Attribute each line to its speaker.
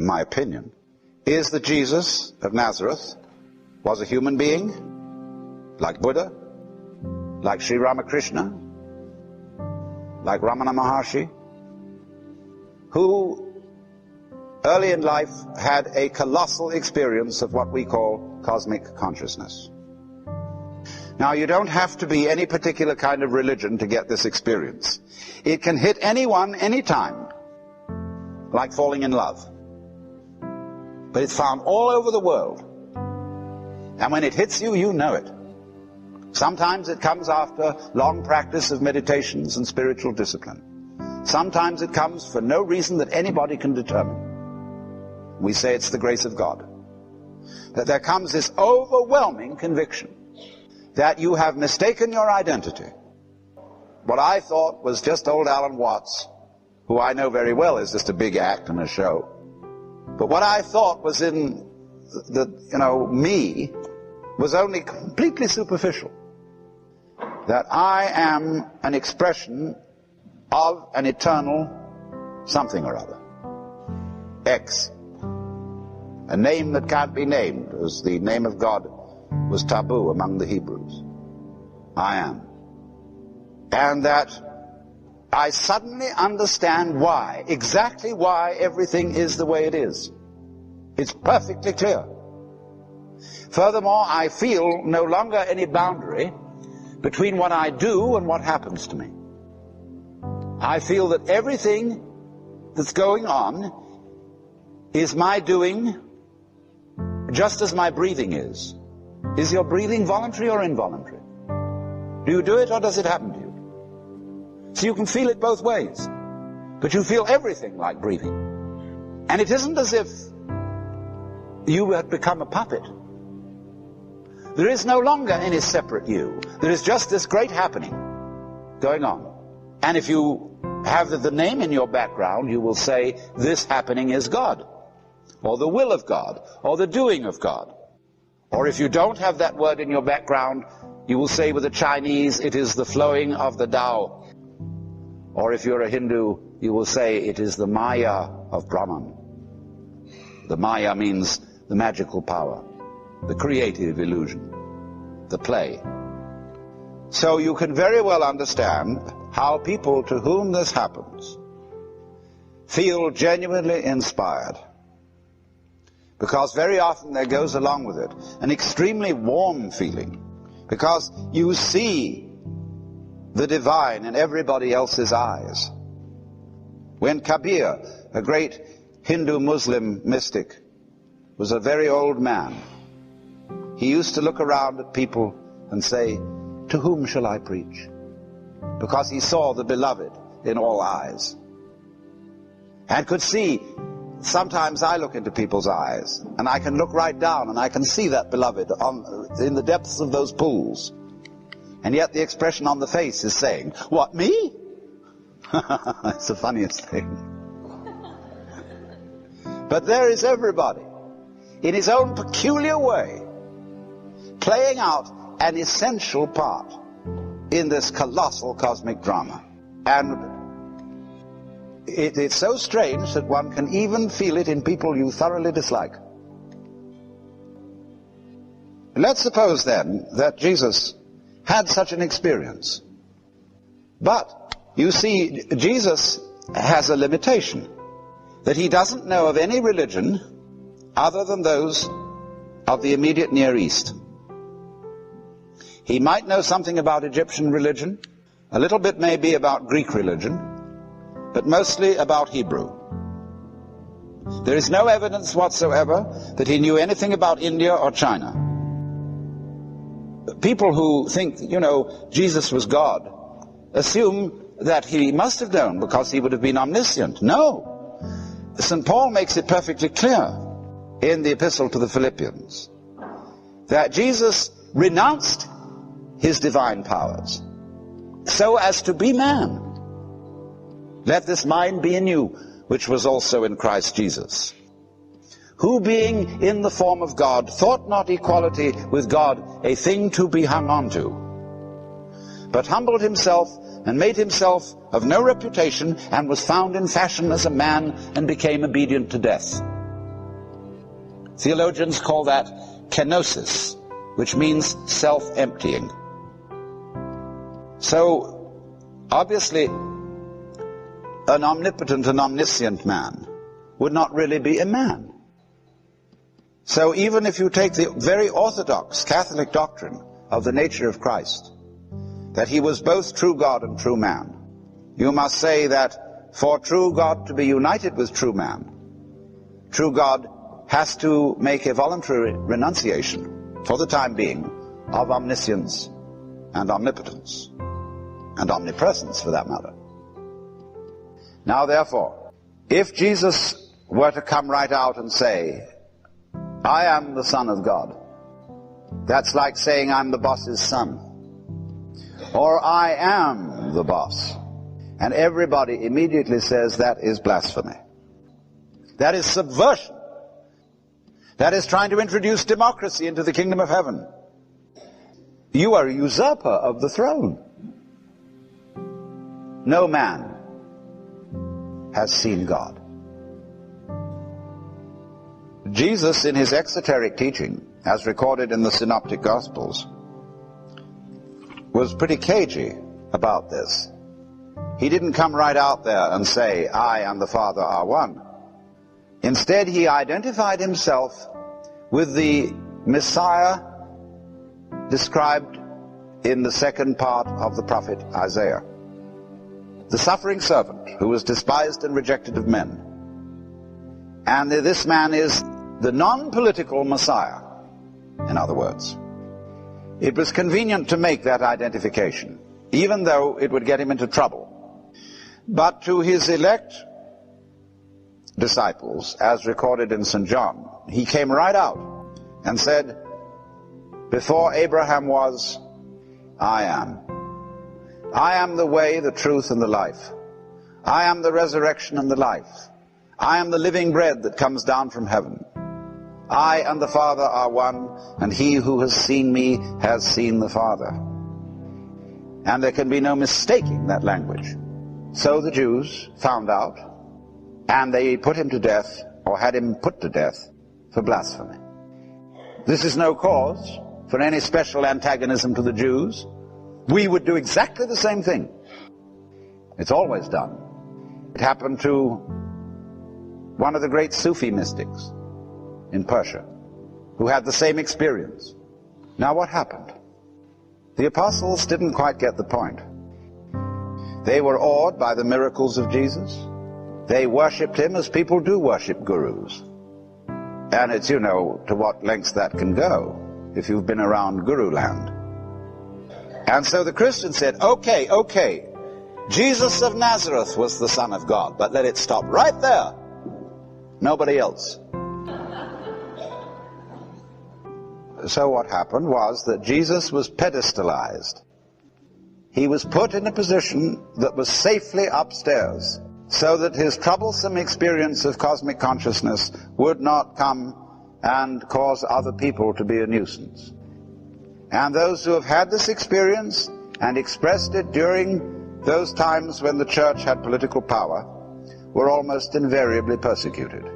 Speaker 1: in my opinion, is that Jesus of Nazareth was a human being, like Buddha, like Sri Ramakrishna, like Ramana Maharshi, who early in life had a colossal experience of what we call cosmic consciousness. Now, you don't have to be any particular kind of religion to get this experience. It can hit anyone, anytime, like falling in love. But it's found all over the world. And when it hits you, you know it. Sometimes it comes after long practice of meditations and spiritual discipline. Sometimes it comes for no reason that anybody can determine. We say it's the grace of God. That there comes this overwhelming conviction that you have mistaken your identity. What I thought was just old Alan Watts, who I know very well is just a big act and a show. But what I thought was in me was only completely superficial. That I am an expression of an eternal something or other. X. A name that can't be named, as the name of God was taboo among the Hebrews. I am. And that I suddenly understand why, exactly why everything is the way it is. It's perfectly clear. Furthermore, I feel no longer any boundary between what I do and what happens to me. I feel that everything that's going on is my doing, just as my breathing is. Is your breathing voluntary or involuntary? Do you do it or does it happen to you? So you can feel it both ways. But you feel everything like breathing. And it isn't as if you had become a puppet. There is no longer any separate you. There is just this great happening going on. And if you have the name in your background, you will say, this happening is God, or the will of God, or the doing of God. Or if you don't have that word in your background, you will say with the Chinese, it is the flowing of the Tao. Or if you're a Hindu, you will say it is the Maya of Brahman. The Maya means the magical power, the creative illusion, the play. So you can very well understand how people to whom this happens feel genuinely inspired. Because very often there goes along with it an extremely warm feeling. Because you see the divine in everybody else's eyes. When Kabir, a great Hindu-Muslim mystic, was a very old man, he used to look around at people and say, to whom shall I preach? Because he saw the beloved in all eyes. And could see, sometimes I look into people's eyes, and I can look right down, and I can see that beloved in the depths of those pools. And yet the expression on the face is saying, what, me? That's the funniest thing. But there is everybody, in his own peculiar way, playing out an essential part in this colossal cosmic drama. And it's so strange that one can even feel it in people you thoroughly dislike. Let's suppose then that Jesus had such an experience. But, you see, Jesus has a limitation, that he doesn't know of any religion other than those of the immediate Near East. He might know something about Egyptian religion, a little bit maybe about Greek religion, but mostly about Hebrew. There is no evidence whatsoever that he knew anything about India or China. People who think, Jesus was God, assume that he must have known because he would have been omniscient. No. St. Paul makes it perfectly clear in the Epistle to the Philippians that Jesus renounced his divine powers so as to be man. Let this mind be in you, which was also in Christ Jesus, who being in the form of God, thought not equality with God a thing to be hung on to, but humbled himself and made himself of no reputation, and was found in fashion as a man, and became obedient to death, Theologians call that kenosis, which means self-emptying. So, obviously, an omnipotent and omniscient man would not really be a man. So even if you take the very orthodox Catholic doctrine of the nature of Christ, that he was both true God and true man, you must say that for true God to be united with true man, true God has to make a voluntary renunciation, for the time being, of omniscience and omnipotence, and omnipresence for that matter. Now therefore, if Jesus were to come right out and say, I am the Son of God, that's like saying I'm the boss's son. Or I am the boss. And everybody immediately says that is blasphemy. That is subversion. That is trying to introduce democracy into the kingdom of heaven. You are a usurper of the throne. No man has seen God. Jesus, in his exoteric teaching, as recorded in the Synoptic Gospels, was pretty cagey about this. He didn't come right out there and say, I and the Father are one. Instead, he identified himself with the Messiah described in the second part of the prophet Isaiah. The suffering servant who was despised and rejected of men. And this man is the non-political Messiah, in other words. It was convenient to make that identification, even though it would get him into trouble. But to his elect disciples, as recorded in St. John, he came right out and said, before Abraham was, I am. I am the way, the truth, and the life. I am the resurrection and the life. I am the living bread that comes down from heaven. I and the Father are one, and he who has seen me has seen the Father. And there can be no mistaking that language. So the Jews found out, and they put him to death, or had him put to death, for blasphemy. This is no cause for any special antagonism to the Jews. We would do exactly the same thing. It's always done. It happened to one of the great Sufi mystics in Persia, who had the same experience. Now what happened? The apostles didn't quite get the point. They were awed by the miracles of Jesus. They worshipped him as people do worship gurus. And it's, you know, to what lengths that can go, if you've been around Guru land. And so the Christians said, okay, Jesus of Nazareth was the Son of God, but let it stop right there. Nobody else. So what happened was that Jesus was pedestalized. He was put in a position that was safely upstairs, so that his troublesome experience of cosmic consciousness would not come and cause other people to be a nuisance. And those who have had this experience and expressed it during those times when the church had political power were almost invariably persecuted.